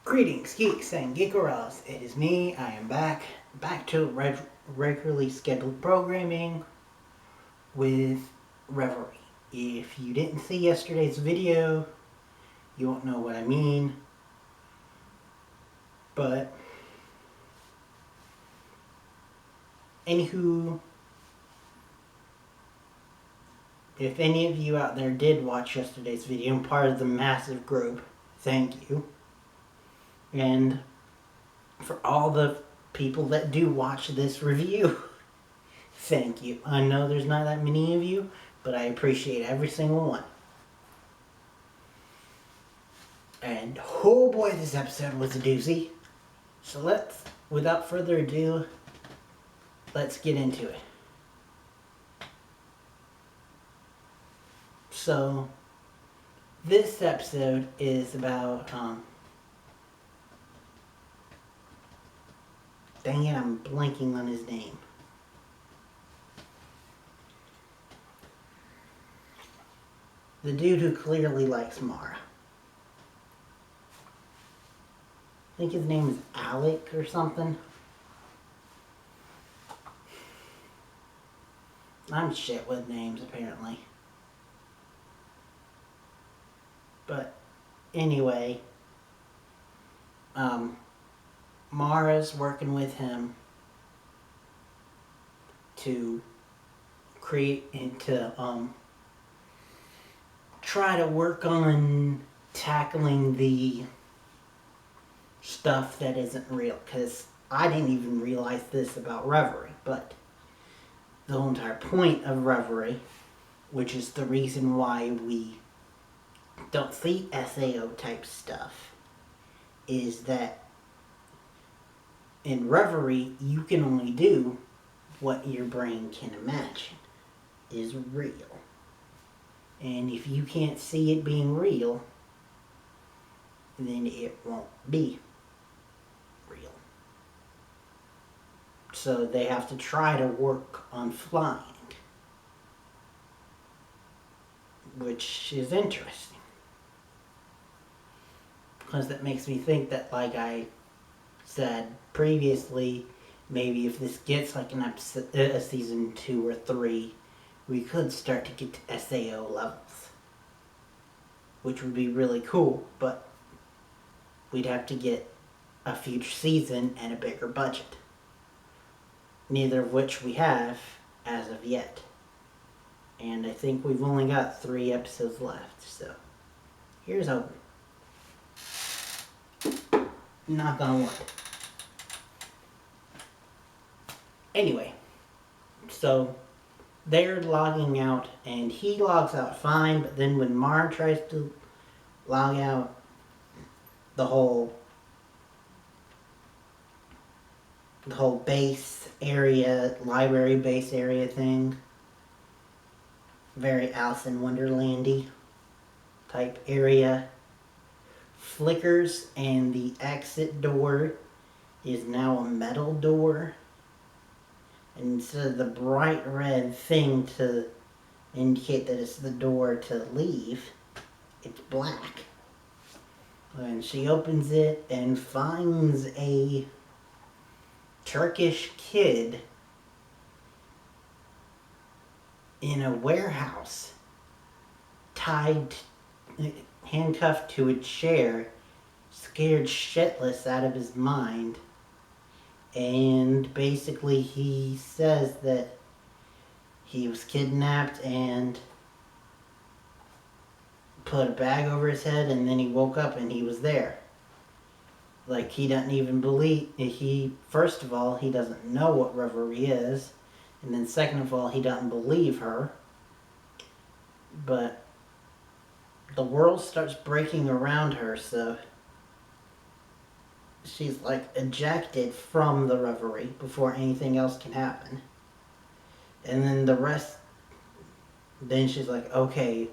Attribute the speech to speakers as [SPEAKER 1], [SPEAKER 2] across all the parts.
[SPEAKER 1] Greetings, geeks and geekeros. It is me. I am back to regularly scheduled programming with Reverie. If you didn't see yesterday's video, you won't know what I mean. But, anywho, if any of you out there did watch yesterday's video and part of the massive group, thank you. And for all the people that do watch this review, thank you. I know there's not that many of you, but I appreciate every single one. And oh boy, this episode was a doozy. So without further ado, let's get into it. So, this episode is about, dang it, I'm blanking on his name. The dude who clearly likes Mara. I think his name is Alec or something. I'm shit with names, apparently. But, anyway, Mara's working with him to try to work on tackling the stuff that isn't real, because I didn't even realize this about Reverie, but the whole entire point of Reverie, which is the reason why we don't see SAO type stuff, is that in Reverie you can only do what your brain can imagine is real. And if you can't see it being real, then it won't be real. So they have to try to work on flying, which is interesting. Because that makes me think that, like I said previously, maybe if this gets like an episode, a season 2 or 3, we could start to get to SAO levels, which would be really cool, but we'd have to get a future season and a bigger budget, neither of which we have as of yet. And I think we've only got 3 episodes left, so here's hoping. Knock on wood. Anyway, so they're logging out, and he logs out fine, but then when Mara tries to log out, the whole base area, library base area thing, very Alice in Wonderlandy type area, flickers, and the exit door is now a metal door. And instead of the bright red thing to indicate that it's the door to leave, it's black. And she opens it and finds a Turkish kid in a warehouse, handcuffed to a chair, scared shitless out of his mind. And basically he says that he was kidnapped and put a bag over his head, and then he woke up and he was there. Like, he doesn't even believe, first of all, he doesn't know what Reverie is, and then second of all, he doesn't believe her. But the world starts breaking around her, so she's like ejected from the Reverie before anything else can happen. And then then she's like, okay,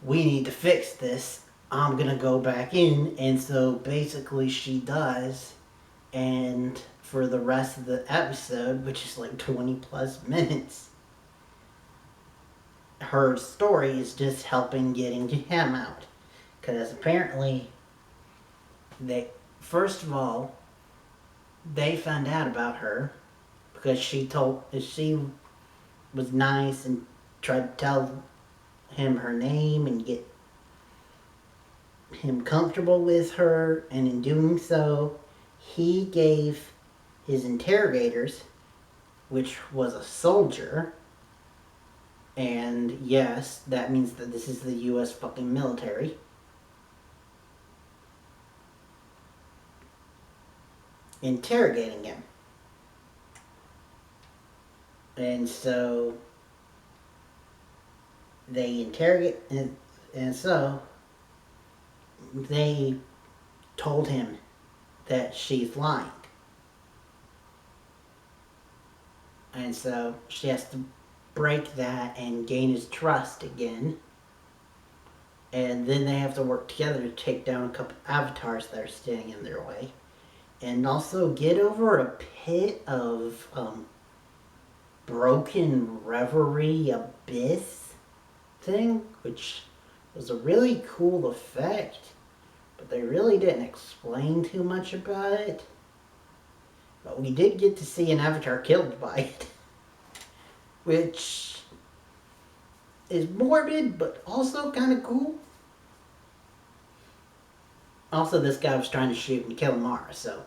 [SPEAKER 1] we need to fix this. I'm gonna go back in. And so basically she does. And for the rest of the episode, which is like 20 plus minutes, her story is just helping getting him out. Because apparently They first of all, they found out about her because she was nice and tried to tell him her name and get him comfortable with her, and in doing so, he gave his interrogators, which was a soldier, and yes, that means that this is the US fucking military, interrogating him. And so they interrogate, and so they told him that she's lying. And so she has to break that and gain his trust again. And then they have to work together to take down a couple avatars that are standing in their way. And also get over a pit of broken Reverie abyss thing, which was a really cool effect, but they really didn't explain too much about it. But we did get to see an avatar killed by it, which is morbid, but also kind of cool. Also, this guy was trying to shoot and kill Mara, so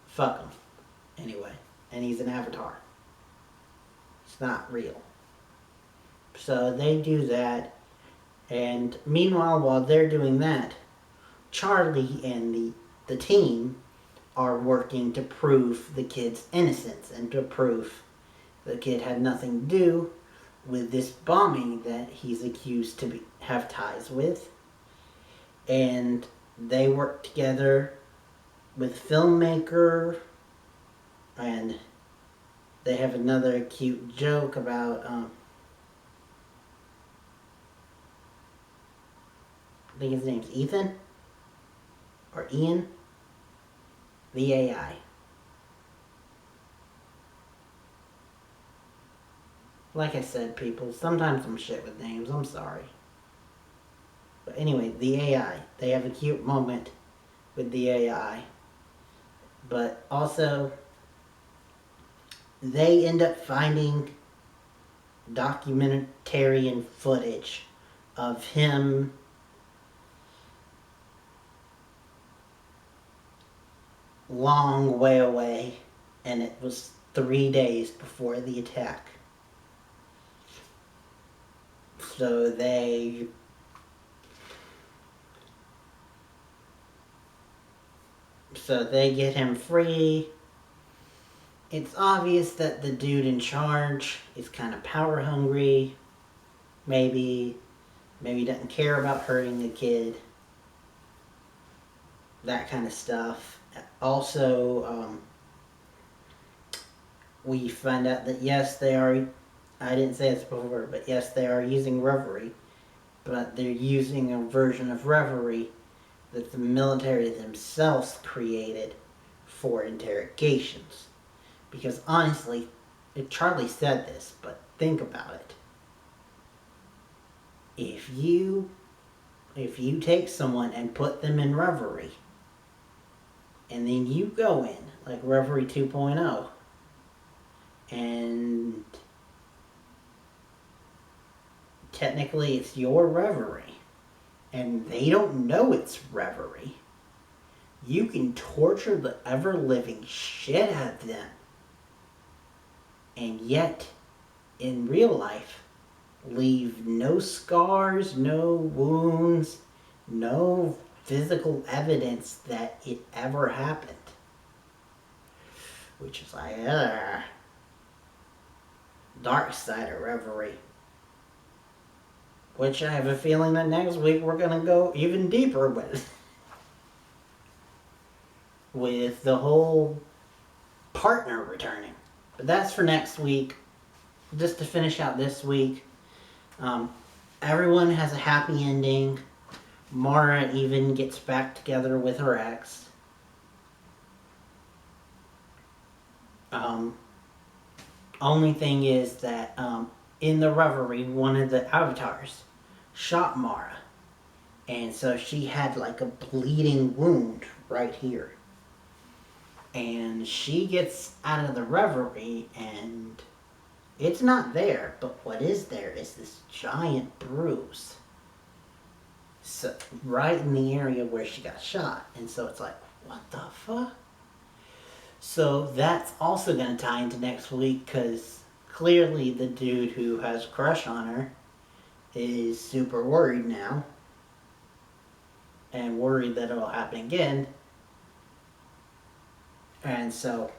[SPEAKER 1] fuck him. Anyway, and he's an avatar. It's not real. So they do that, and meanwhile, while they're doing that, Charlie and the team are working to prove the kid's innocence and to prove the kid had nothing to do with this bombing that he's accused to have ties with. And they work together with filmmaker, and they have another cute joke about I think his name's Ethan or Ian, the AI. Like I said, people, sometimes I'm shit with names, I'm sorry. But anyway, the AI. They have a cute moment with the AI. But also, they end up finding documentarian footage of him long way away, and it was 3 days before the attack. So they get him free. It's obvious that the dude in charge is kind of power hungry. Maybe doesn't care about hurting the kid. That kind of stuff. Also, we find out that yes, they are, I didn't say this before, but yes, they are using Reverie, but they're using a version of Reverie that the military themselves created for interrogations. Because honestly, Charlie said this, but think about it. If you take someone and put them in Reverie, and then you go in, like Reverie 2.0, and technically it's your Reverie, and they don't know it's Reverie, you can torture the ever-living shit out of them. And yet, in real life, leave no scars, no wounds, no physical evidence that it ever happened. Which is like, dark side of Reverie. Which I have a feeling that next week we're going to go even deeper with. With the whole partner returning. But that's for next week. Just to finish out this week, everyone has a happy ending. Mara even gets back together with her ex. Only thing is that in the Reverie, one of the avatars shot Mara. And so she had like a bleeding wound right here. And she gets out of the reverie and it's not there, but what is there is this giant bruise. So, right in the area where she got shot. And so it's like, what the fuck? So that's also going to tie into next week because clearly the dude who has a crush on her is super worried now. And worried that it'll happen again. And so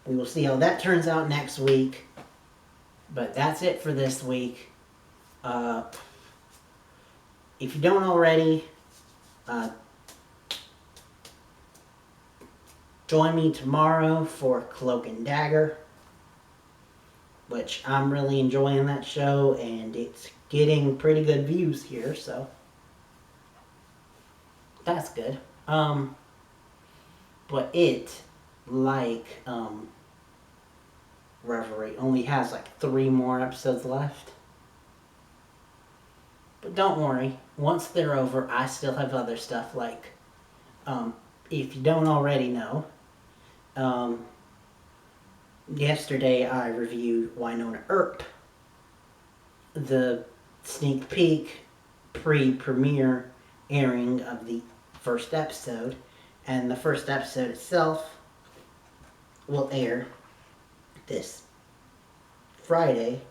[SPEAKER 1] we will see how that turns out next week. But that's it for this week. If you don't already, join me tomorrow for Cloak and Dagger, which I'm really enjoying that show, and it's getting pretty good views here, so that's good. But it, like Reverie, only has like 3 more episodes left. But don't worry, once they're over, I still have other stuff like, if you don't already know, yesterday I reviewed Winona Earp, the sneak peek pre-premiere airing of the first episode, and the first episode itself will air this Friday,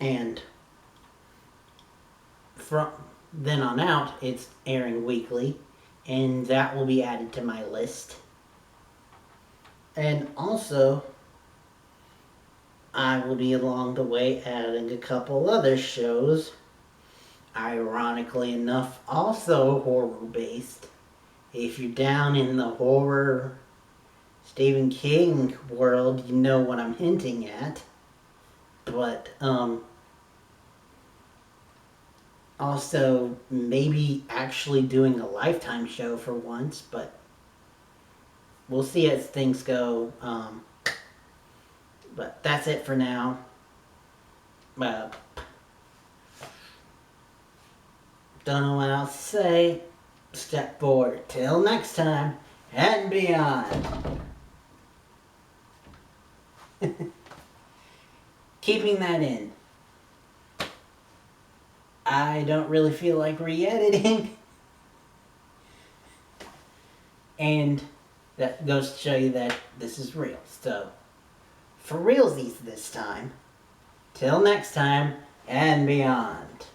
[SPEAKER 1] and from then on out it's airing weekly, and that will be added to my list. And also I will be along the way adding a couple other shows, ironically enough also horror based. If you're down in the horror Stephen King world, you know what I'm hinting at. But also maybe actually doing a Lifetime show for once, but we'll see as things go. But that's it for now. Don't know what else to say. Step forward till next time and beyond. Keeping that in. I don't really feel like re-editing. And that goes to show you that this is real. So, for realsies this time. Till next time and beyond.